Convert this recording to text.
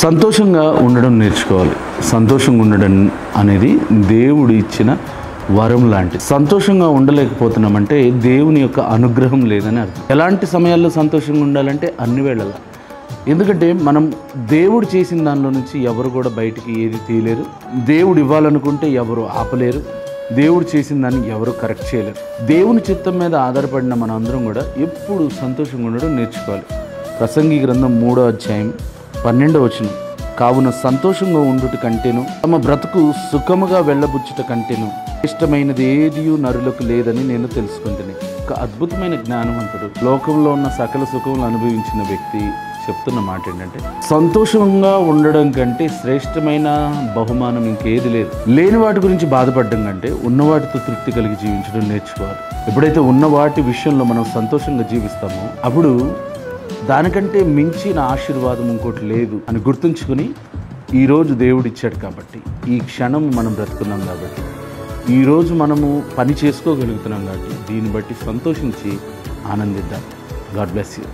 సంతోషంగా ఉండడం నేర్చుకోవాలి. సంతోషంగా ఉండడం అనేది దేవుడు ఇచ్చిన వరం లాంటిది. సంతోషంగా ఉండలేకపోతున్నామంటే దేవుని యొక్క అనుగ్రహం లేదని అర్థం. ఎలాంటి సమయాల్లో సంతోషంగా ఉండాలంటే అన్ని వేళలా. ఎందుకంటే మనం దేవుడు చేసిన దానిలో నుంచి ఎవరు కూడా బయటికి ఏది తీయలేరు. దేవుడు ఇవ్వాలనుకుంటే ఎవరు ఆపలేరు. దేవుడు చేసిన దాన్ని ఎవరు కరెక్ట్ చేయలేరు. దేవుని చిత్తం మీద ఆధారపడిన మన అందరం కూడా ఎప్పుడు సంతోషంగా ఉండడం నేర్చుకోవాలి. ప్రసంగి గ్రంథం 3వ అధ్యాయం 12వ వచనం, కావున సంతోషంగా ఉండుట కంటేను తమ బ్రతుకు సుఖముగా వెళ్ళబుచ్చుట కంటేను ఇష్టమైనది ఏదియు నరులకు లేదని నేను తెలుసుకుంటుని. ఒక అద్భుతమైన జ్ఞానవంతుడు, లోకంలో ఉన్న సకల సుఖములు అనుభవించిన వ్యక్తి చెప్తున్న మాట ఏంటంటే, సంతోషంగా ఉండడం కంటే శ్రేష్టమైన బహుమానం ఇంకేది లేదు. లేని వాటి గురించి బాధపడడం కంటే ఉన్నవాటితో తృప్తి కలిగి జీవించడం నేర్చుకోవాలి. ఎప్పుడైతే ఉన్న వాటి విషయంలో మనం సంతోషంగా జీవిస్తామో అప్పుడు దానికంటే మించిన ఆశీర్వాదం ఇంకోటి లేదు అని గుర్తుంచుకుని, ఈరోజు దేవుడు ఇచ్చాడు కాబట్టి, ఈ క్షణం మనం బ్రతుకున్నాం కాబట్టి, ఈరోజు మనము పని చేసుకోగలుగుతున్నాం కాబట్టి దీన్ని బట్టి సంతోషించి ఆనందిద్దాం. God bless you.